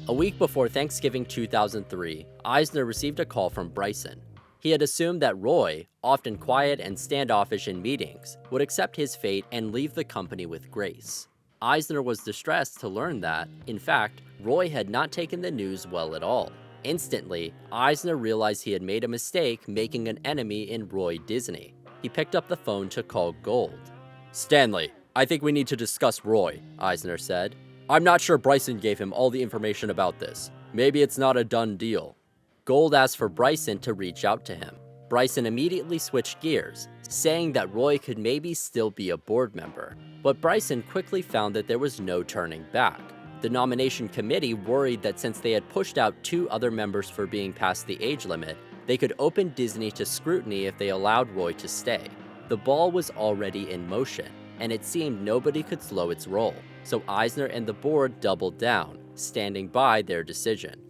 A week before Thanksgiving 2003, Eisner received a call from Bryson. He had assumed that Roy, often quiet and standoffish in meetings, would accept his fate and leave the company with grace. Eisner was distressed to learn that, in fact, Roy had not taken the news well at all. Instantly, Eisner realized he had made a mistake making an enemy in Roy Disney. He picked up the phone to call Gold. "Stanley, I think we need to discuss Roy," Eisner said. "I'm not sure Bryson gave him all the information about this. Maybe it's not a done deal." Gold asked for Bryson to reach out to him. Bryson immediately switched gears, saying that Roy could maybe still be a board member. But Bryson quickly found that there was no turning back. The nomination committee worried that since they had pushed out 2 other members for being past the age limit, they could open Disney to scrutiny if they allowed Roy to stay. The ball was already in motion, and it seemed nobody could slow its roll, so Eisner and the board doubled down, standing by their decision.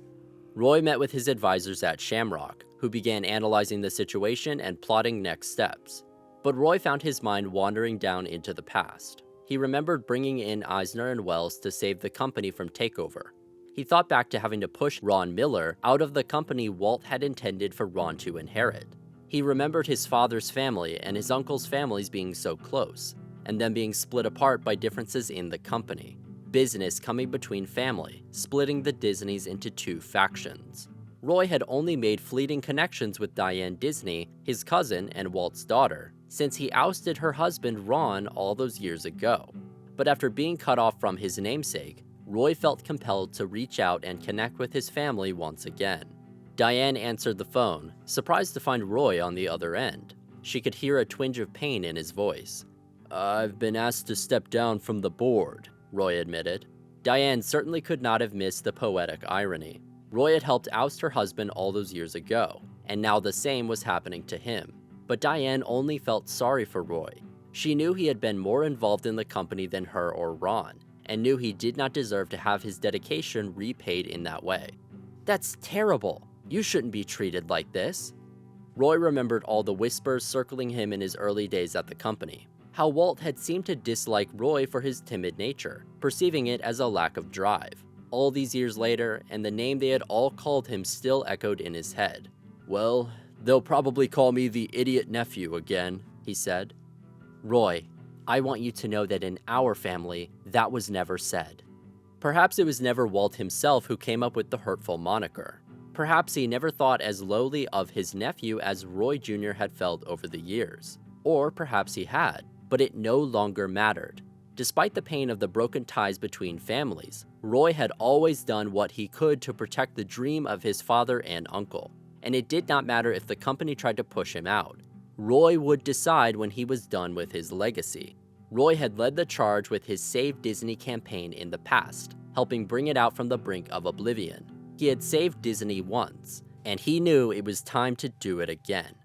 Roy met with his advisors at Shamrock, who began analyzing the situation and plotting next steps. But Roy found his mind wandering down into the past. He remembered bringing in Eisner and Wells to save the company from takeover. He thought back to having to push Ron Miller out of the company Walt had intended for Ron to inherit. He remembered his father's family and his uncle's families being so close, and them being split apart by differences in the company. Business coming between family, splitting the Disneys into 2 factions. Roy had only made fleeting connections with Diane Disney, his cousin and Walt's daughter, since he ousted her husband Ron all those years ago. But after being cut off from his namesake, Roy felt compelled to reach out and connect with his family once again. Diane answered the phone, surprised to find Roy on the other end. She could hear a twinge of pain in his voice. "I've been asked to step down from the board," Roy admitted. Diane certainly could not have missed the poetic irony. Roy had helped oust her husband all those years ago, and now the same was happening to him. But Diane only felt sorry for Roy. She knew he had been more involved in the company than her or Ron, and knew he did not deserve to have his dedication repaid in that way. "That's terrible. You shouldn't be treated like this." Roy remembered all the whispers circling him in his early days at the company. How Walt had seemed to dislike Roy for his timid nature, perceiving it as a lack of drive. All these years later, and the name they had all called him still echoed in his head. "Well, they'll probably call me the idiot nephew again," he said. "Roy, I want you to know that in our family, that was never said." Perhaps it was never Walt himself who came up with the hurtful moniker. Perhaps he never thought as lowly of his nephew as Roy Jr. had felt over the years. Or perhaps he had, but it no longer mattered. Despite the pain of the broken ties between families, Roy had always done what he could to protect the dream of his father and uncle. And it did not matter if the company tried to push him out. Roy would decide when he was done with his legacy. Roy had led the charge with his Save Disney campaign in the past, helping bring it out from the brink of oblivion. He had saved Disney once, and he knew it was time to do it again.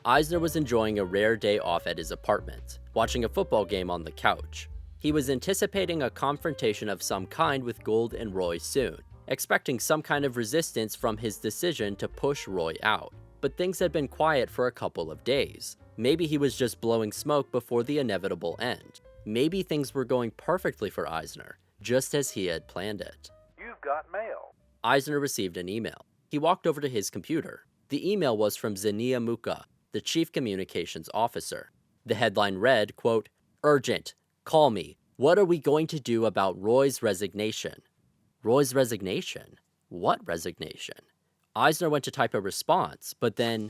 Eisner was enjoying a rare day off at his apartment, watching a football game on the couch. He was anticipating a confrontation of some kind with Gold and Roy soon, expecting some kind of resistance from his decision to push Roy out. But things had been quiet for a couple of days. Maybe he was just blowing smoke before the inevitable end. Maybe things were going perfectly for Eisner, just as he had planned it. "You've got mail." Eisner received an email. He walked over to his computer. The email was from Zinnia Muka, the chief communications officer. The headline read, quote, "Urgent. Call me. What are we going to do about Roy's resignation?" Roy's resignation? What resignation? Eisner went to type a response, but then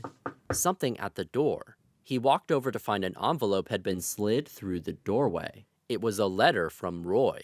something at the door. He walked over to find an envelope had been slid through the doorway. It was a letter from Roy.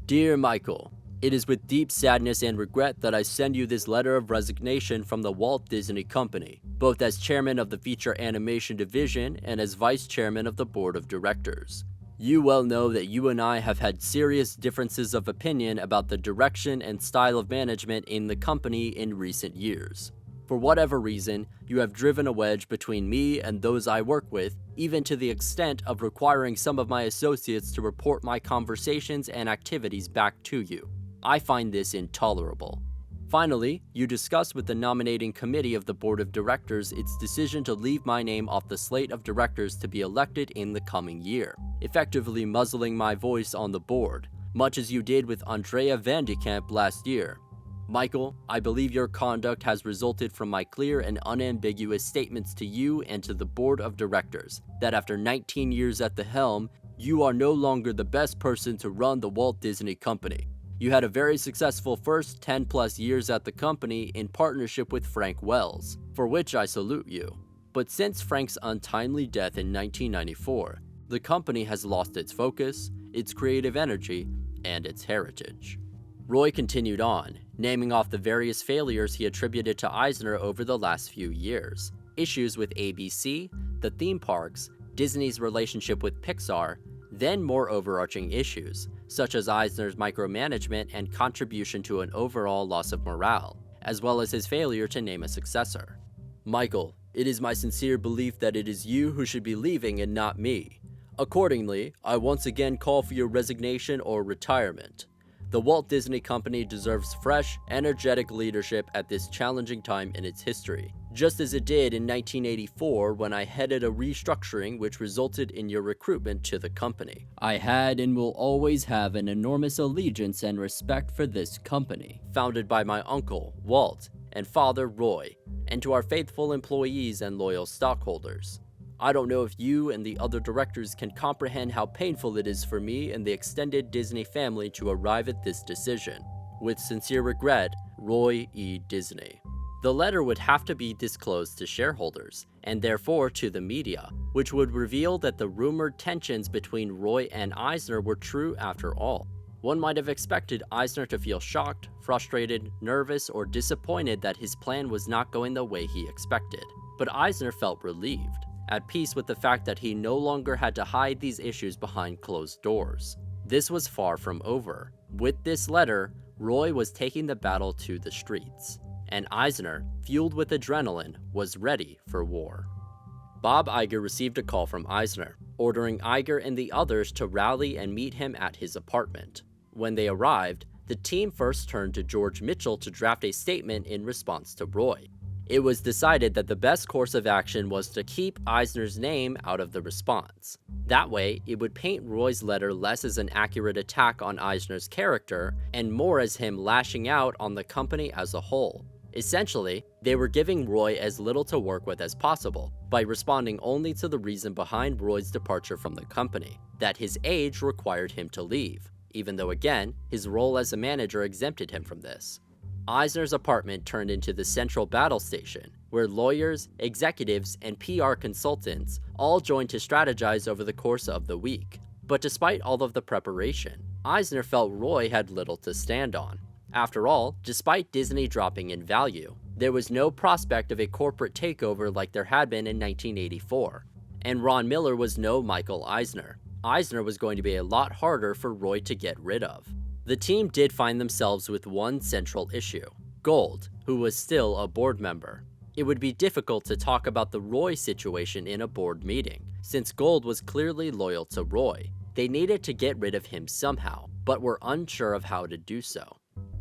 "Dear Michael, it is with deep sadness and regret that I send you this letter of resignation from the Walt Disney Company, both as chairman of the feature animation division and as vice chairman of the board of directors. You well know that you and I have had serious differences of opinion about the direction and style of management in the company in recent years. For whatever reason, you have driven a wedge between me and those I work with, even to the extent of requiring some of my associates to report my conversations and activities back to you. I find this intolerable. Finally, you discussed with the nominating committee of the board of directors its decision to leave my name off the slate of directors to be elected in the coming year, effectively muzzling my voice on the board, much as you did with Andrea Van de Kamp last year. Michael, I believe your conduct has resulted from my clear and unambiguous statements to you and to the board of directors that after 19 years at the helm, you are no longer the best person to run the Walt Disney Company. You had a very successful first 10 plus years at the company in partnership with Frank Wells, for which I salute you. But since Frank's untimely death in 1994, the company has lost its focus, its creative energy, and its heritage. Roy continued on, naming off the various failures he attributed to Eisner over the last few years. Issues with ABC, the theme parks, Disney's relationship with Pixar, then more overarching issues, such as Eisner's micromanagement and contribution to an overall loss of morale, as well as his failure to name a successor. Michael, it is my sincere belief that it is you who should be leaving and not me. Accordingly, I once again call for your resignation or retirement. The Walt Disney Company deserves fresh, energetic leadership at this challenging time in its history, just as it did in 1984 when I headed a restructuring which resulted in your recruitment to the company. I had and will always have an enormous allegiance and respect for this company, founded by my uncle, Walt, and father, Roy, and to our faithful employees and loyal stockholders. I don't know if you and the other directors can comprehend how painful it is for me and the extended Disney family to arrive at this decision. With sincere regret, Roy E. Disney. The letter would have to be disclosed to shareholders, and therefore to the media, which would reveal that the rumored tensions between Roy and Eisner were true after all. One might have expected Eisner to feel shocked, frustrated, nervous, or disappointed that his plan was not going the way he expected. But Eisner felt relieved, at peace with the fact that he no longer had to hide these issues behind closed doors. This was far from over. With this letter, Roy was taking the battle to the streets, and Eisner, fueled with adrenaline, was ready for war. Bob Iger received a call from Eisner, ordering Iger and the others to rally and meet him at his apartment. When they arrived, the team first turned to George Mitchell to draft a statement in response to Roy. It was decided that the best course of action was to keep Eisner's name out of the response. That way, it would paint Roy's letter less as an accurate attack on Eisner's character and more as him lashing out on the company as a whole. Essentially, they were giving Roy as little to work with as possible by responding only to the reason behind Roy's departure from the company, that his age required him to leave, even though again, his role as a manager exempted him from this. Eisner's apartment turned into the central battle station, where lawyers, executives, and PR consultants all joined to strategize over the course of the week. But despite all of the preparation, Eisner felt Roy had little to stand on. After all, despite Disney dropping in value, there was no prospect of a corporate takeover like there had been in 1984. And Ron Miller was no Michael Eisner. Eisner was going to be a lot harder for Roy to get rid of. The team did find themselves with one central issue: Gold, who was still a board member. It would be difficult to talk about the Roy situation in a board meeting, since Gold was clearly loyal to Roy. They needed to get rid of him somehow, but were unsure of how to do so.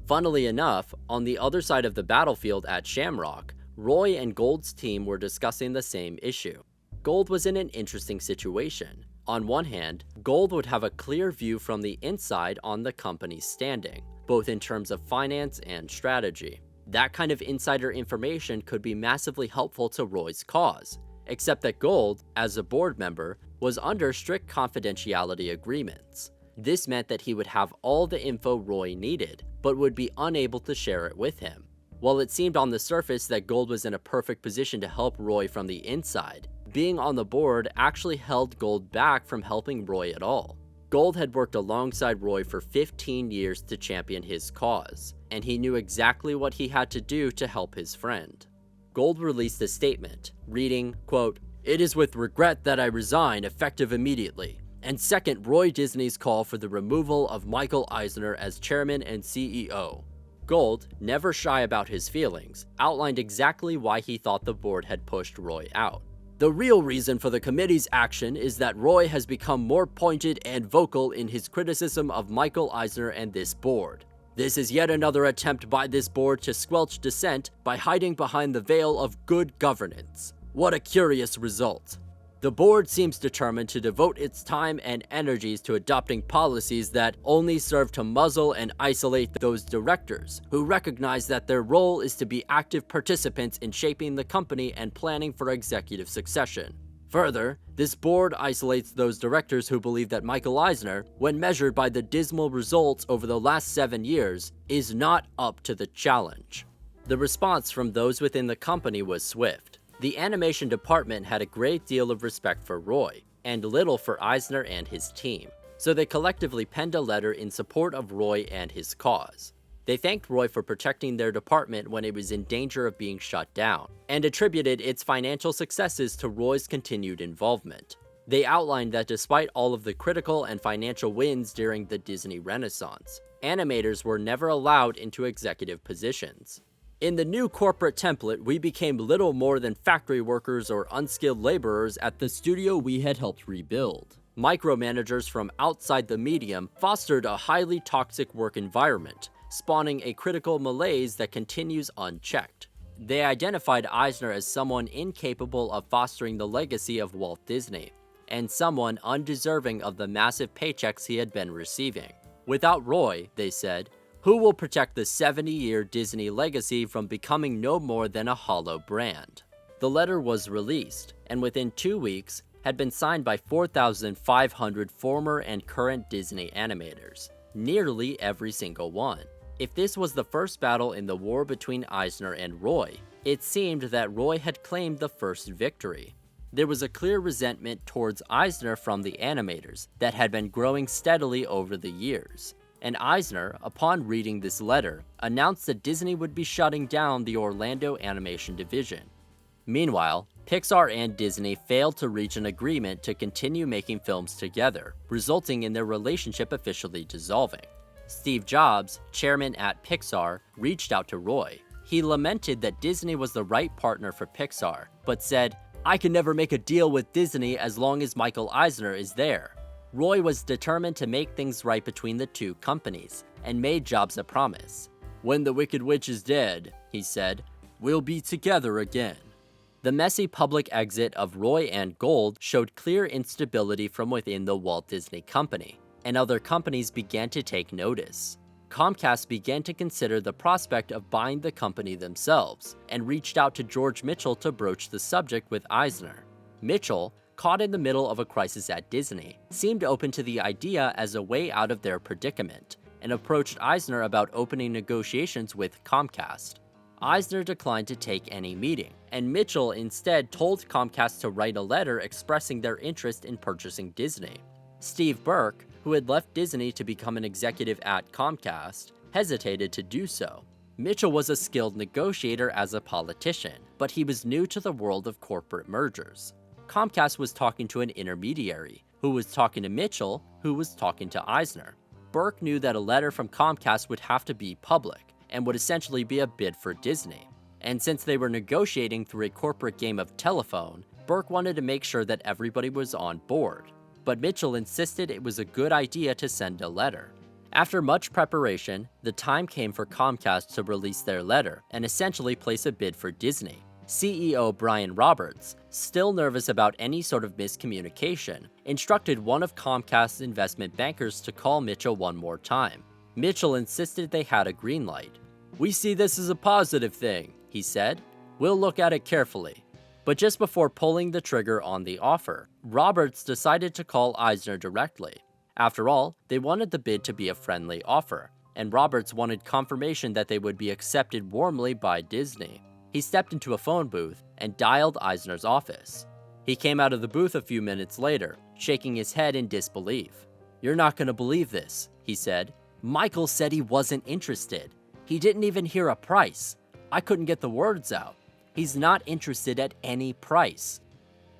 Funnily enough, on the other side of the battlefield at Shamrock, Roy and Gold's team were discussing the same issue. Gold was in an interesting situation. On one hand, Gold would have a clear view from the inside on the company's standing, both in terms of finance and strategy. That kind of insider information could be massively helpful to Roy's cause, except that Gold, as a board member, was under strict confidentiality agreements. This meant that he would have all the info Roy needed, but would be unable to share it with him. While it seemed on the surface that Gold was in a perfect position to help Roy from the inside, being on the board actually held Gold back from helping Roy at all. Gold had worked alongside Roy for 15 years to champion his cause, and he knew exactly what he had to do to help his friend. Gold released a statement, reading, quote, "It is with regret that I resign effective immediately, and second Roy Disney's call for the removal of Michael Eisner as chairman and CEO. Gold, never shy about his feelings, outlined exactly why he thought the board had pushed Roy out. The real reason for the committee's action is that Roy has become more pointed and vocal in his criticism of Michael Eisner and this board. This is yet another attempt by this board to squelch dissent by hiding behind the veil of good governance. What a curious result. The board seems determined to devote its time and energies to adopting policies that only serve to muzzle and isolate those directors who recognize that their role is to be active participants in shaping the company and planning for executive succession. Further, this board isolates those directors who believe that Michael Eisner, when measured by the dismal results over the last 7 years, is not up to the challenge. The response from those within the company was swift. The animation department had a great deal of respect for Roy, and little for Eisner and his team, so they collectively penned a letter in support of Roy and his cause. They thanked Roy for protecting their department when it was in danger of being shut down, and attributed its financial successes to Roy's continued involvement. They outlined that despite all of the critical and financial wins during the Disney Renaissance, animators were never allowed into executive positions. In the new corporate template, we became little more than factory workers or unskilled laborers at the studio we had helped rebuild. Micromanagers from outside the medium fostered a highly toxic work environment, spawning a critical malaise that continues unchecked. They identified Eisner as someone incapable of fostering the legacy of Walt Disney, and someone undeserving of the massive paychecks he had been receiving. Without Roy, they said, who will protect the 70-year Disney legacy from becoming no more than a hollow brand? The letter was released, and within 2 weeks, had been signed by 4,500 former and current Disney animators, nearly every single one. If this was the first battle in the war between Eisner and Roy, it seemed that Roy had claimed the first victory. There was a clear resentment towards Eisner from the animators that had been growing steadily over the years. And Eisner, upon reading this letter, announced that Disney would be shutting down the Orlando animation division. Meanwhile, Pixar and Disney failed to reach an agreement to continue making films together, resulting in their relationship officially dissolving. Steve Jobs, chairman at Pixar, reached out to Roy. He lamented that Disney was the right partner for Pixar, but said, "I can never make a deal with Disney as long as Michael Eisner is there." Roy was determined to make things right between the two companies, and made Jobs a promise. "When the Wicked Witch is dead," he said, "we'll be together again." The messy public exit of Roy and Gold showed clear instability from within the Walt Disney Company, and other companies began to take notice. Comcast began to consider the prospect of buying the company themselves, and reached out to George Mitchell to broach the subject with Eisner. Mitchell, caught in the middle of a crisis at Disney, seemed open to the idea as a way out of their predicament, and approached Eisner about opening negotiations with Comcast. Eisner declined to take any meeting, and Mitchell instead told Comcast to write a letter expressing their interest in purchasing Disney. Steve Burke, who had left Disney to become an executive at Comcast, hesitated to do so. Mitchell was a skilled negotiator as a politician, but he was new to the world of corporate mergers. Comcast was talking to an intermediary, who was talking to Mitchell, who was talking to Eisner. Burke knew that a letter from Comcast would have to be public, and would essentially be a bid for Disney. And since they were negotiating through a corporate game of telephone, Burke wanted to make sure that everybody was on board. But Mitchell insisted it was a good idea to send a letter. After much preparation, the time came for Comcast to release their letter and essentially place a bid for Disney. CEO Brian Roberts, still nervous about any sort of miscommunication, instructed one of Comcast's investment bankers to call Mitchell one more time. Mitchell insisted they had a green light. "We see this as a positive thing," he said. "We'll look at it carefully." But just before pulling the trigger on the offer, Roberts decided to call Eisner directly. After all, they wanted the bid to be a friendly offer, and Roberts wanted confirmation that they would be accepted warmly by Disney. He stepped into a phone booth and dialed Eisner's office. He came out of the booth a few minutes later, shaking his head in disbelief. "You're not going to believe this," he said. "Michael said he wasn't interested. He didn't even hear a price. I couldn't get the words out. He's not interested at any price."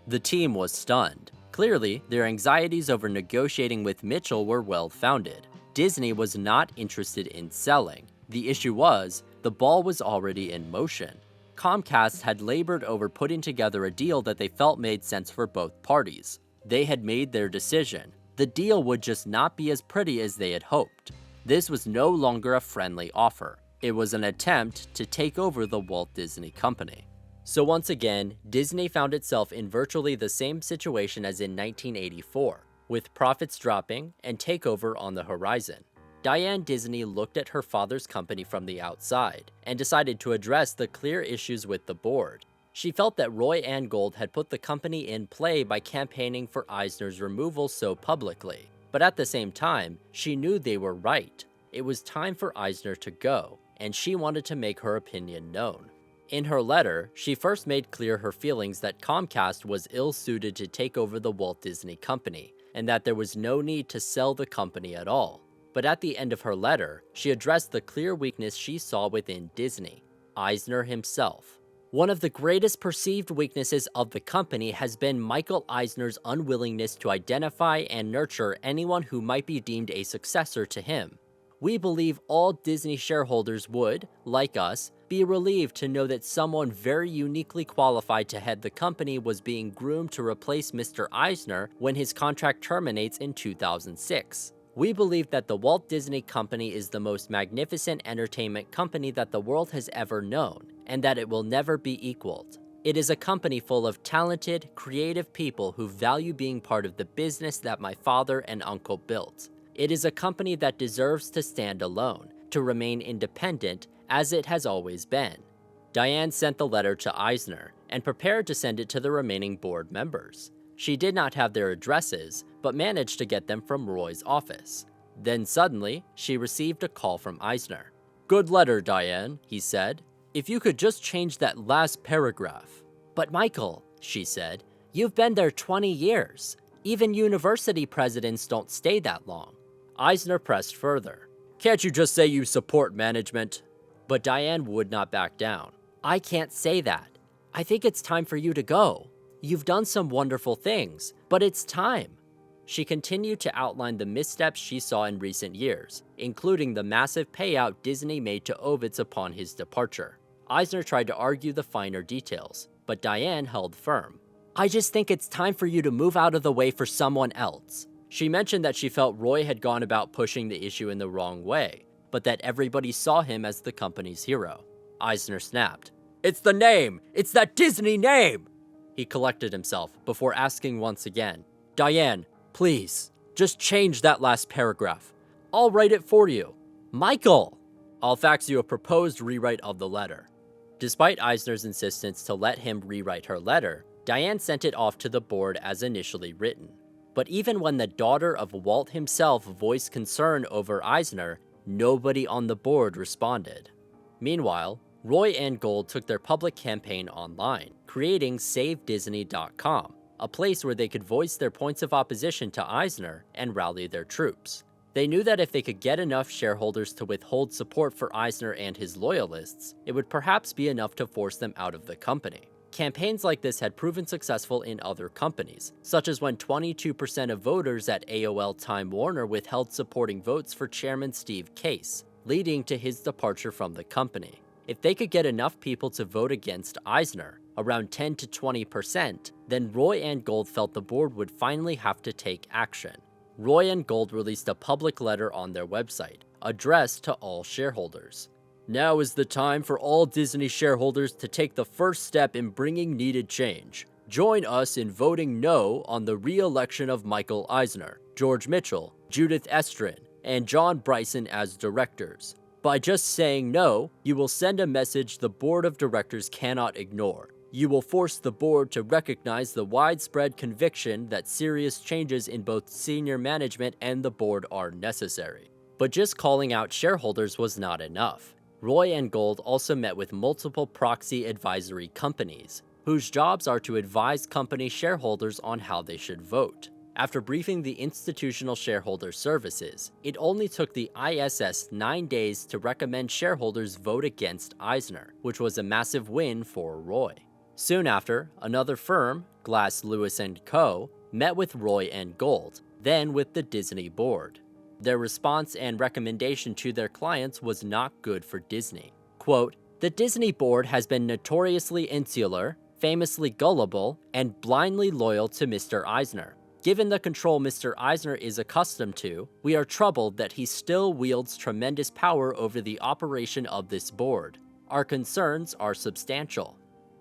The team was stunned. Clearly, their anxieties over negotiating with Mitchell were well-founded. Disney was not interested in selling. The issue was, the ball was already in motion. Comcast had labored over putting together a deal that they felt made sense for both parties. They had made their decision. The deal would just not be as pretty as they had hoped. This was no longer a friendly offer. It was an attempt to take over the Walt Disney Company. So once again, Disney found itself in virtually the same situation as in 1984, with profits dropping and takeover on the horizon. Diane Disney looked at her father's company from the outside and decided to address the clear issues with the board. She felt that Roy and Gold had put the company in play by campaigning for Eisner's removal so publicly. But at the same time, she knew they were right. It was time for Eisner to go, and she wanted to make her opinion known. In her letter, she first made clear her feelings that Comcast was ill-suited to take over the Walt Disney Company, and that there was no need to sell the company at all. But at the end of her letter, she addressed the clear weakness she saw within Disney, Eisner himself. One of the greatest perceived weaknesses of the company has been Michael Eisner's unwillingness to identify and nurture anyone who might be deemed a successor to him. We believe all Disney shareholders would, like us, be relieved to know that someone very uniquely qualified to head the company was being groomed to replace Mr. Eisner when his contract terminates in 2006. We believe that the Walt Disney Company is the most magnificent entertainment company that the world has ever known, and that it will never be equaled. It is a company full of talented, creative people who value being part of the business that my father and uncle built. It is a company that deserves to stand alone, to remain independent, as it has always been. Diane sent the letter to Eisner, and prepared to send it to the remaining board members. She did not have their addresses, but managed to get them from Roy's office. Then suddenly, she received a call from Eisner. "Good letter, Diane," he said. "If you could just change that last paragraph." "But Michael," she said, "you've been there 20 years. Even university presidents don't stay that long." Eisner pressed further. "Can't you just say you support management?" But Diane would not back down. "I can't say that. I think it's time for you to go. You've done some wonderful things, but it's time." She continued to outline the missteps she saw in recent years, including the massive payout Disney made to Ovitz upon his departure. Eisner tried to argue the finer details, but Diane held firm. "I just think it's time for you to move out of the way for someone else." She mentioned that she felt Roy had gone about pushing the issue in the wrong way, but that everybody saw him as the company's hero. Eisner snapped. "It's the name! It's that Disney name!" He collected himself before asking once again, "Diane, please, just change that last paragraph. I'll write it for you." "Michael!" "I'll fax you a proposed rewrite of the letter." Despite Eisner's insistence to let him rewrite her letter, Diane sent it off to the board as initially written. But even when the daughter of Walt himself voiced concern over Eisner, nobody on the board responded. Meanwhile, Roy and Gold took their public campaign online, creating SaveDisney.com, a place where they could voice their points of opposition to Eisner and rally their troops. They knew that if they could get enough shareholders to withhold support for Eisner and his loyalists, it would perhaps be enough to force them out of the company. Campaigns like this had proven successful in other companies, such as when 22% of voters at AOL Time Warner withheld supporting votes for Chairman Steve Case, leading to his departure from the company. If they could get enough people to vote against Eisner, around 10 to 20%, then Roy and Gold felt the board would finally have to take action. Roy and Gold released a public letter on their website, addressed to all shareholders. "Now is the time for all Disney shareholders to take the first step in bringing needed change. Join us in voting no on the re-election of Michael Eisner, George Mitchell, Judith Estrin, and John Bryson as directors. By just saying no, you will send a message the board of directors cannot ignore. You will force the board to recognize the widespread conviction that serious changes in both senior management and the board are necessary." But just calling out shareholders was not enough. Roy and Gold also met with multiple proxy advisory companies, whose jobs are to advise company shareholders on how they should vote. After briefing the Institutional Shareholder Services, it only took the ISS 9 days to recommend shareholders vote against Eisner, which was a massive win for Roy. Soon after, another firm, Glass Lewis & Co., met with Roy and Gold, then with the Disney board. Their response and recommendation to their clients was not good for Disney. Quote, "The Disney board has been notoriously insular, famously gullible, and blindly loyal to Mr. Eisner. Given the control Mr. Eisner is accustomed to, we are troubled that he still wields tremendous power over the operation of this board. Our concerns are substantial."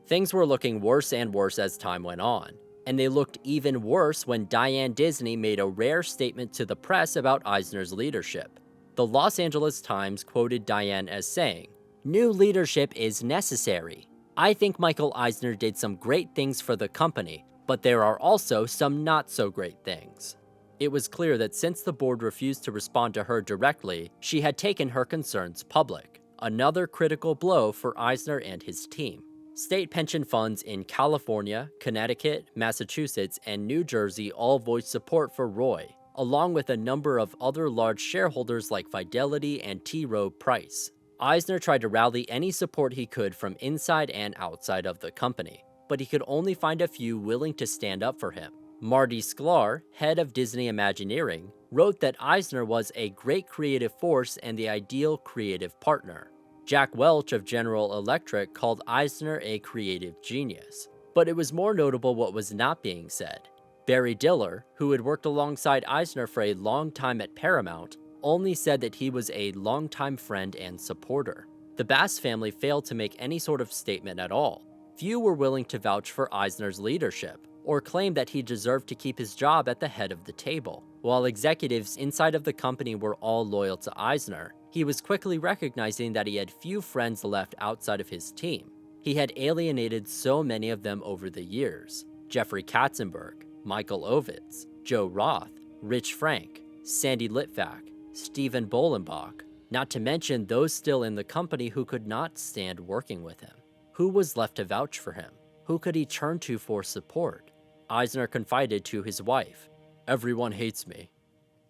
Things were looking worse and worse as time went on, and they looked even worse when Diane Disney made a rare statement to the press about Eisner's leadership. The Los Angeles Times quoted Diane as saying, "New leadership is necessary. I think Michael Eisner did some great things for the company, but there are also some not so great things." It was clear that since the board refused to respond to her directly, she had taken her concerns public. Another critical blow for Eisner and his team. State pension funds in California, Connecticut, Massachusetts, and New Jersey all voiced support for Roy, along with a number of other large shareholders like Fidelity and T. Rowe Price. Eisner tried to rally any support he could from inside and outside of the company, but he could only find a few willing to stand up for him. Marty Sklar, head of Disney Imagineering, wrote that Eisner was a great creative force and the ideal creative partner. Jack Welch of General Electric called Eisner a creative genius. But it was more notable what was not being said. Barry Diller, who had worked alongside Eisner for a long time at Paramount, only said that he was a longtime friend and supporter. The Bass family failed to make any sort of statement at all. Few were willing to vouch for Eisner's leadership, or claim that he deserved to keep his job at the head of the table. While executives inside of the company were all loyal to Eisner, he was quickly recognizing that he had few friends left outside of his team. He had alienated so many of them over the years. Jeffrey Katzenberg, Michael Ovitz, Joe Roth, Rich Frank, Sandy Litvak, Stephen Bolenbach, not to mention those still in the company who could not stand working with him. Who was left to vouch for him? Who could he turn to for support? Eisner confided to his wife, "Everyone hates me."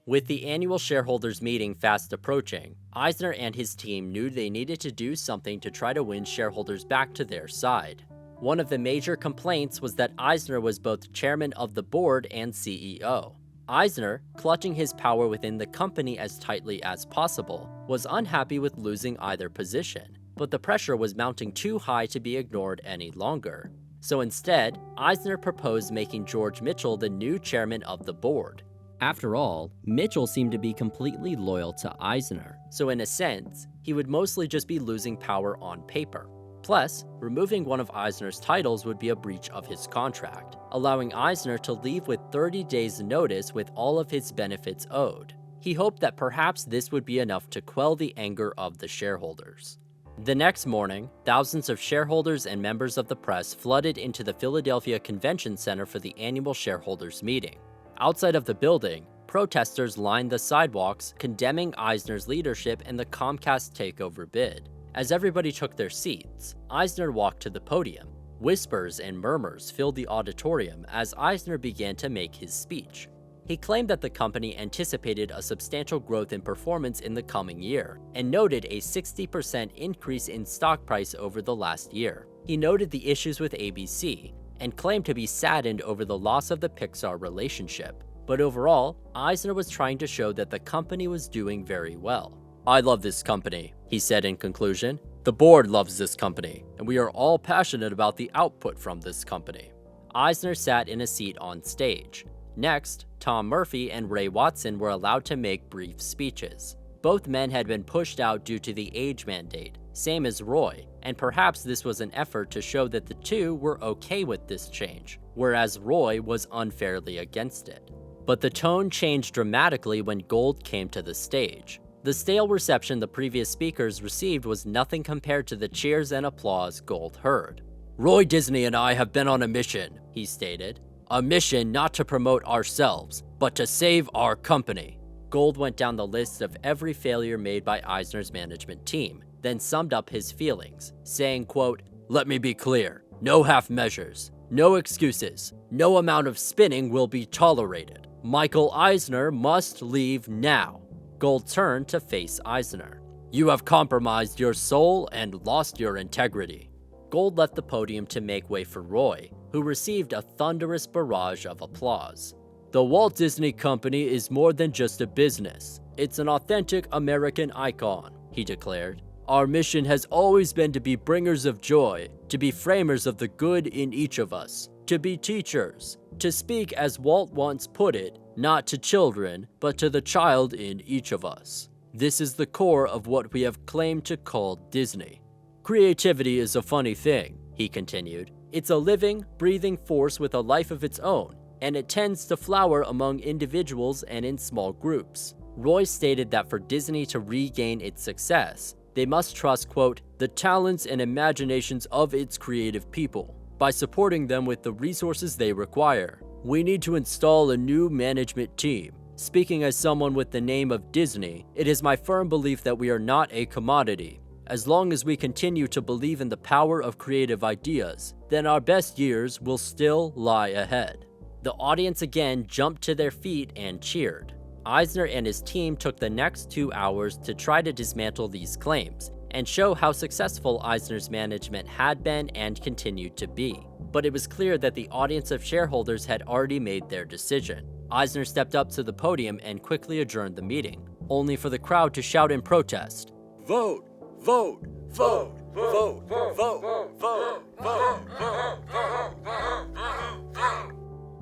With the annual shareholders meeting fast approaching, Eisner and his team knew they needed to do something to try to win shareholders back to their side. One of the major complaints was that Eisner was both chairman of the board and CEO. Eisner, clutching his power within the company as tightly as possible, was unhappy with losing either position, but the pressure was mounting too high to be ignored any longer. So instead, Eisner proposed making George Mitchell the new chairman of the board. After all, Mitchell seemed to be completely loyal to Eisner, so in a sense, he would mostly just be losing power on paper. Plus, removing one of Eisner's titles would be a breach of his contract, allowing Eisner to leave with 30 days' notice with all of his benefits owed. He hoped that perhaps this would be enough to quell the anger of the shareholders. The next morning, thousands of shareholders and members of the press flooded into the Philadelphia Convention Center for the annual shareholders meeting. Outside of the building, protesters lined the sidewalks condemning Eisner's leadership in the Comcast takeover bid. As everybody took their seats, Eisner walked to the podium. Whispers and murmurs filled the auditorium as Eisner began to make his speech. He claimed that the company anticipated a substantial growth in performance in the coming year, and noted a 60% increase in stock price over the last year. He noted the issues with ABC, and claimed to be saddened over the loss of the Pixar relationship. But overall, Eisner was trying to show that the company was doing very well. "I love this company," he said in conclusion. "The board loves this company, and we are all passionate about the output from this company." Eisner sat in a seat on stage. Next, Tom Murphy and Ray Watson were allowed to make brief speeches. Both men had been pushed out due to the age mandate, same as Roy, and perhaps this was an effort to show that the two were okay with this change, whereas Roy was unfairly against it. But the tone changed dramatically when Gold came to the stage. The stale reception the previous speakers received was nothing compared to the cheers and applause Gold heard. "Roy Disney and I have been on a mission," he stated. "A mission not to promote ourselves, but to save our company." Gold went down the list of every failure made by Eisner's management team, then summed up his feelings, saying, quote, "Let me be clear, no half measures, no excuses, no amount of spinning will be tolerated. Michael Eisner must leave now." Gold turned to face Eisner. "You have compromised your soul and lost your integrity." Gold left the podium to make way for Roy, who received a thunderous barrage of applause. "The Walt Disney Company is more than just a business. It's an authentic American icon," he declared. "Our mission has always been to be bringers of joy, to be framers of the good in each of us, to be teachers, to speak as Walt once put it, not to children, but to the child in each of us. This is the core of what we have claimed to call Disney. Creativity is a funny thing. he continued. "It's a living, breathing force with a life of its own, and it tends to flower among individuals and in small groups." Roy stated that for Disney to regain its success, they must trust, quote, "the talents and imaginations of its creative people, by supporting them with the resources they require. We need to install a new management team. Speaking as someone with the name of Disney, it is my firm belief that we are not a commodity. As long as we continue to believe in the power of creative ideas, then our best years will still lie ahead." The audience again jumped to their feet and cheered. Eisner and his team took the next 2 hours to try to dismantle these claims and show how successful Eisner's management had been and continued to be. But it was clear that the audience of shareholders had already made their decision. Eisner stepped up to the podium and quickly adjourned the meeting, only for the crowd to shout in protest, "Vote! Vote! Vote! Vote! Vote! Vote! Vote!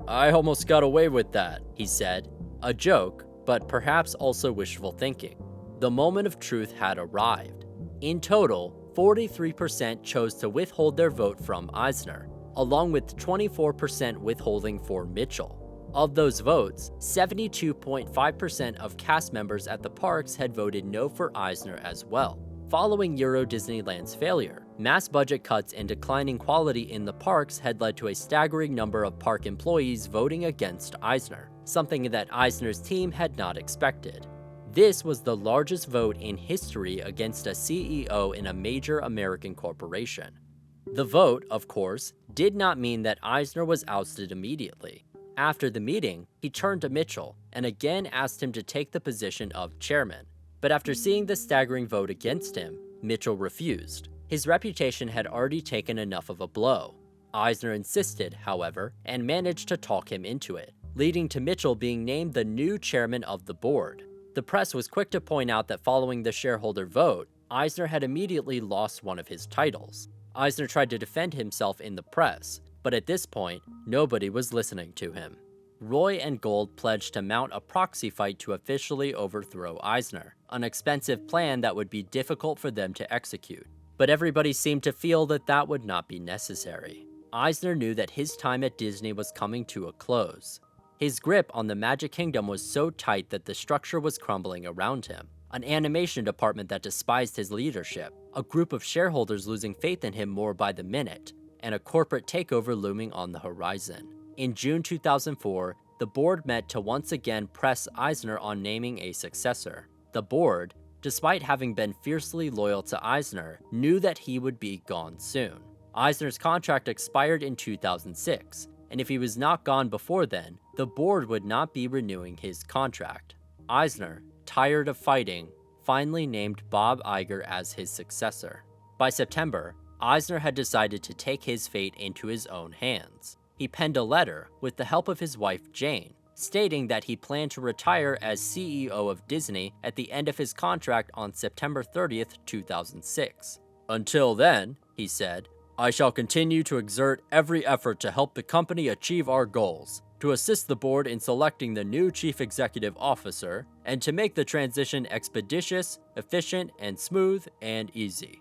I almost got away with that," he said. A joke, but perhaps also wishful thinking. The moment of truth had arrived. In total, 43% chose to withhold their vote from Eisner, along with 24% withholding for Mitchell. Of those votes, 72.5% of cast members at the parks had voted no for Eisner as well. Following Euro Disneyland's failure, mass budget cuts and declining quality in the parks had led to a staggering number of park employees voting against Eisner, something that Eisner's team had not expected. This was the largest vote in history against a CEO in a major American corporation. The vote, of course, did not mean that Eisner was ousted immediately. After the meeting, he turned to Mitchell and again asked him to take the position of chairman. But after seeing the staggering vote against him, Mitchell refused. His reputation had already taken enough of a blow. Eisner insisted, however, and managed to talk him into it, leading to Mitchell being named the new chairman of the board. The press was quick to point out that following the shareholder vote, Eisner had immediately lost one of his titles. Eisner tried to defend himself in the press, but at this point, nobody was listening to him. Roy and Gold pledged to mount a proxy fight to officially overthrow Eisner, an expensive plan that would be difficult for them to execute. But everybody seemed to feel that that would not be necessary. Eisner knew that his time at Disney was coming to a close. His grip on the Magic Kingdom was so tight that the structure was crumbling around him. An animation department that despised his leadership, a group of shareholders losing faith in him more by the minute, and a corporate takeover looming on the horizon. In June 2004, the board met to once again press Eisner on naming a successor. The board, despite having been fiercely loyal to Eisner, knew that he would be gone soon. Eisner's contract expired in 2006, and if he was not gone before then, the board would not be renewing his contract. Eisner, tired of fighting, finally named Bob Iger as his successor. By September, Eisner had decided to take his fate into his own hands. He penned a letter, with the help of his wife Jane, stating that he planned to retire as CEO of Disney at the end of his contract on September 30th, 2006. "Until then," he said, "I shall continue to exert every effort to help the company achieve our goals, to assist the board in selecting the new chief executive officer, and to make the transition expeditious, efficient, and smooth and easy."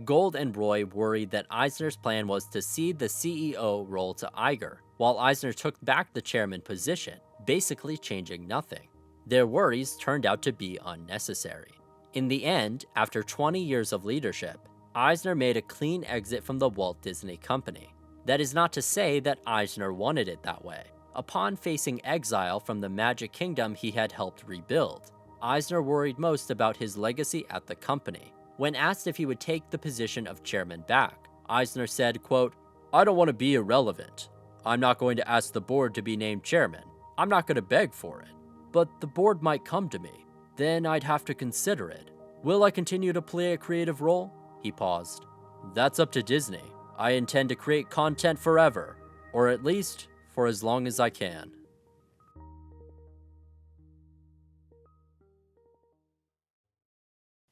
Gold and Roy worried that Eisner's plan was to cede the CEO role to Iger, while Eisner took back the chairman position, basically changing nothing. Their worries turned out to be unnecessary. In the end, after 20 years of leadership, Eisner made a clean exit from the Walt Disney Company. That is not to say that Eisner wanted it that way. Upon facing exile from the Magic Kingdom he had helped rebuild, Eisner worried most about his legacy at the company. When asked if he would take the position of chairman back, Eisner said, quote, "I don't want to be irrelevant. I'm not going to ask the board to be named chairman. I'm not going to beg for it. But the board might come to me. Then I'd have to consider it. Will I continue to play a creative role?" He paused. "That's up to Disney. I intend to create content forever, or at least for as long as I can."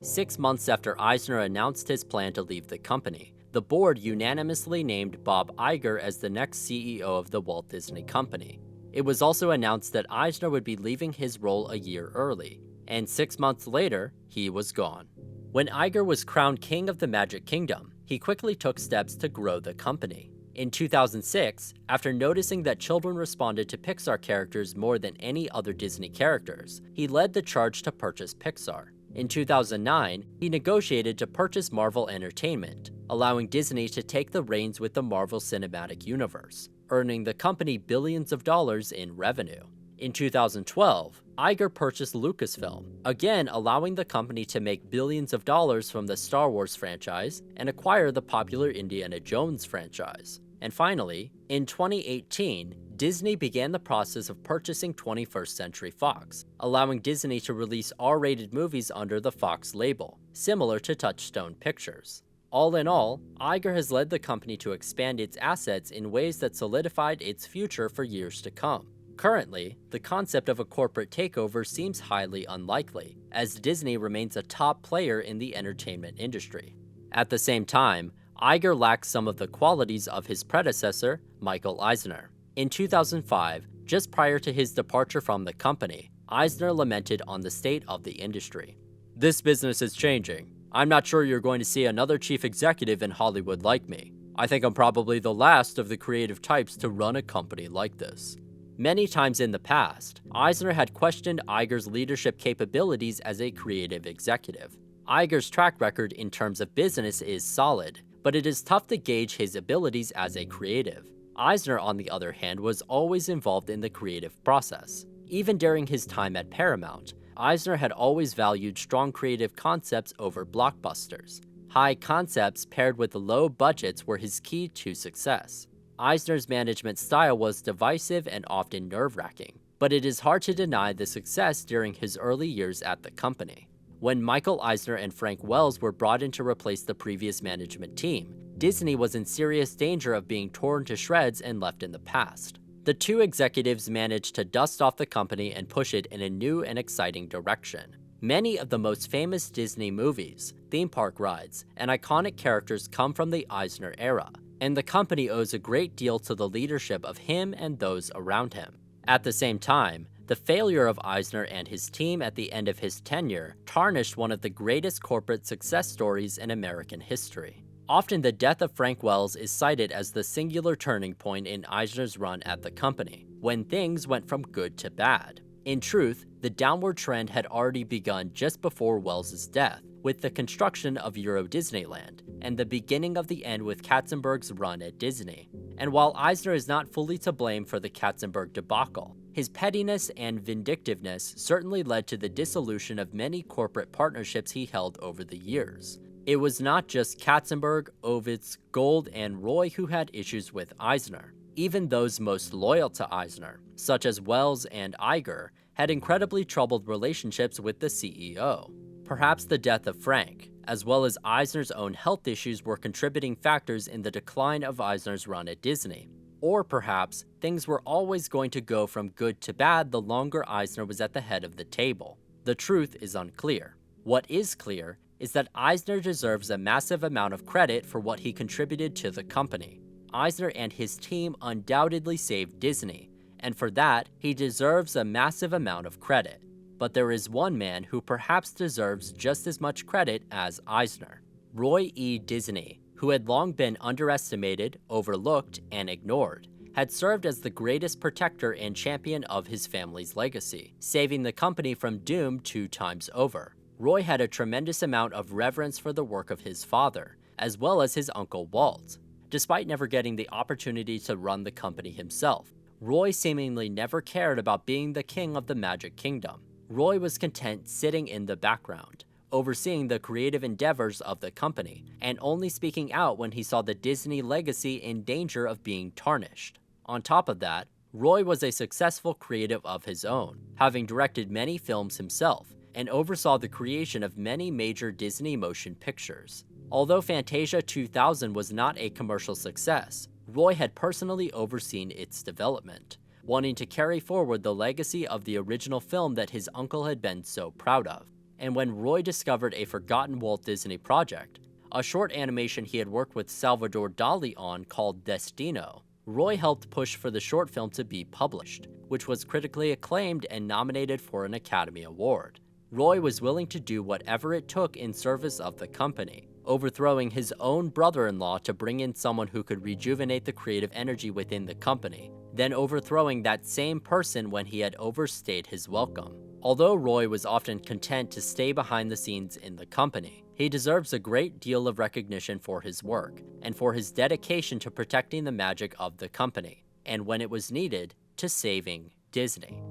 6 months after Eisner announced his plan to leave the company, the board unanimously named Bob Iger as the next CEO of the Walt Disney Company. It was also announced that Eisner would be leaving his role a year early, and 6 months later, he was gone. When Iger was crowned king of the Magic Kingdom, he quickly took steps to grow the company. In 2006, after noticing that children responded to Pixar characters more than any other Disney characters, he led the charge to purchase Pixar. In 2009, he negotiated to purchase Marvel Entertainment, allowing Disney to take the reins with the Marvel Cinematic Universe, earning the company billions of dollars in revenue. In 2012, Iger purchased Lucasfilm, again allowing the company to make billions of dollars from the Star Wars franchise and acquire the popular Indiana Jones franchise. And finally, in 2018, Disney began the process of purchasing 21st Century Fox, allowing Disney to release R-rated movies under the Fox label, similar to Touchstone Pictures. All in all, Iger has led the company to expand its assets in ways that solidified its future for years to come. Currently, the concept of a corporate takeover seems highly unlikely, as Disney remains a top player in the entertainment industry. At the same time, Iger lacks some of the qualities of his predecessor, Michael Eisner. In 2005, just prior to his departure from the company, Eisner lamented on the state of the industry. "This business is changing. I'm not sure you're going to see another chief executive in Hollywood like me. I think I'm probably the last of the creative types to run a company like this." Many times in the past, Eisner had questioned Iger's leadership capabilities as a creative executive. Iger's track record in terms of business is solid, but it is tough to gauge his abilities as a creative. Eisner, on the other hand, was always involved in the creative process. Even during his time at Paramount, Eisner had always valued strong creative concepts over blockbusters. High concepts paired with low budgets were his key to success. Eisner's management style was divisive and often nerve-wracking, but it is hard to deny the success during his early years at the company. When Michael Eisner and Frank Wells were brought in to replace the previous management team, Disney was in serious danger of being torn to shreds and left in the past. The two executives managed to dust off the company and push it in a new and exciting direction. Many of the most famous Disney movies, theme park rides, and iconic characters come from the Eisner era, and the company owes a great deal to the leadership of him and those around him. At the same time, the failure of Eisner and his team at the end of his tenure tarnished one of the greatest corporate success stories in American history. Often the death of Frank Wells is cited as the singular turning point in Eisner's run at the company, when things went from good to bad. In truth, the downward trend had already begun just before Wells' death, with the construction of Euro Disneyland, and the beginning of the end with Katzenberg's run at Disney. And while Eisner is not fully to blame for the Katzenberg debacle, his pettiness and vindictiveness certainly led to the dissolution of many corporate partnerships he held over the years. It was not just Katzenberg, Ovitz, Gold, and Roy who had issues with Eisner. Even those most loyal to Eisner, such as Wells and Iger, had incredibly troubled relationships with the CEO. Perhaps the death of Frank, as well as Eisner's own health issues, were contributing factors in the decline of Eisner's run at Disney. Or perhaps things were always going to go from good to bad the longer Eisner was at the head of the table. The truth is unclear. What is clear is that Eisner deserves a massive amount of credit for what he contributed to the company. Eisner and his team undoubtedly saved Disney, and for that, he deserves a massive amount of credit. But there is one man who perhaps deserves just as much credit as Eisner: Roy E. Disney, who had long been underestimated, overlooked, and ignored, had served as the greatest protector and champion of his family's legacy, saving the company from doom 2 times over. Roy had a tremendous amount of reverence for the work of his father, as well as his uncle Walt. Despite never getting the opportunity to run the company himself, Roy seemingly never cared about being the king of the Magic Kingdom. Roy was content sitting in the background, overseeing the creative endeavors of the company, and only speaking out when he saw the Disney legacy in danger of being tarnished. On top of that, Roy was a successful creative of his own, having directed many films himself, and oversaw the creation of many major Disney motion pictures. Although Fantasia 2000 was not a commercial success, Roy had personally overseen its development, wanting to carry forward the legacy of the original film that his uncle had been so proud of. And when Roy discovered a forgotten Walt Disney project, a short animation he had worked with Salvador Dali on called Destino, Roy helped push for the short film to be published, which was critically acclaimed and nominated for an Academy Award. Roy was willing to do whatever it took in service of the company, overthrowing his own brother-in-law to bring in someone who could rejuvenate the creative energy within the company, then overthrowing that same person when he had overstayed his welcome. Although Roy was often content to stay behind the scenes in the company, he deserves a great deal of recognition for his work, and for his dedication to protecting the magic of the company, and when it was needed, to saving Disney.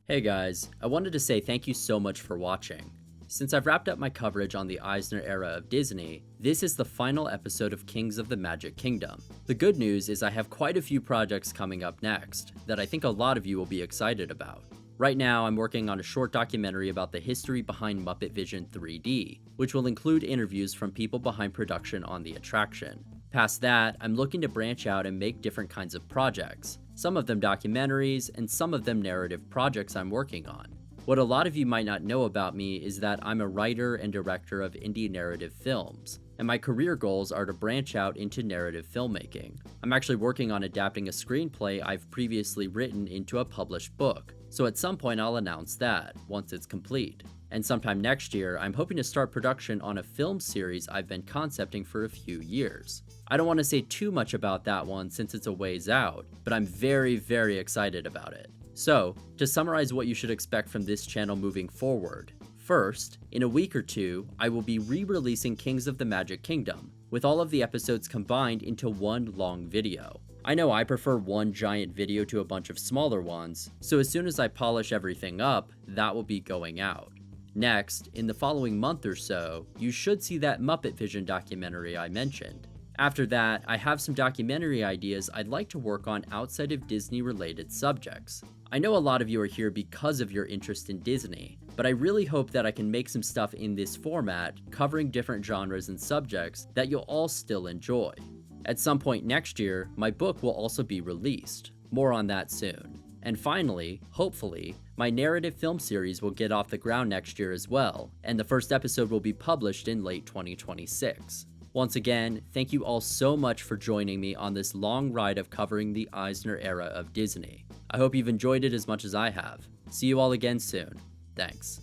Hey guys, I wanted to say thank you so much for watching. Since I've wrapped up my coverage on the Eisner era of Disney, this is the final episode of Kings of the Magic Kingdom. The good news is I have quite a few projects coming up next that I think a lot of you will be excited about. Right now, I'm working on a short documentary about the history behind Muppet Vision 3D, which will include interviews from people behind production on the attraction. Past that, I'm looking to branch out and make different kinds of projects, some of them documentaries and some of them narrative projects I'm working on. What a lot of you might not know about me is that I'm a writer and director of indie narrative films, and my career goals are to branch out into narrative filmmaking. I'm actually working on adapting a screenplay I've previously written into a published book, so at some point I'll announce that, once it's complete. And sometime next year, I'm hoping to start production on a film series I've been concepting for a few years. I don't want to say too much about that one since it's a ways out, but I'm very, very excited about it. So, to summarize what you should expect from this channel moving forward, first, in a week or two, I will be re-releasing Kings of the Magic Kingdom, with all of the episodes combined into one long video. I know I prefer one giant video to a bunch of smaller ones, so as soon as I polish everything up, that will be going out. Next, in the following month or so, you should see that Muppet Vision documentary I mentioned. After that, I have some documentary ideas I'd like to work on outside of Disney-related subjects. I know a lot of you are here because of your interest in Disney, but I really hope that I can make some stuff in this format, covering different genres and subjects that you'll all still enjoy. At some point next year, my book will also be released. More on that soon. And finally, hopefully, my narrative film series will get off the ground next year as well, and the first episode will be published in late 2026. Once again, thank you all so much for joining me on this long ride of covering the Eisner era of Disney. I hope you've enjoyed it as much as I have. See you all again soon. Thanks.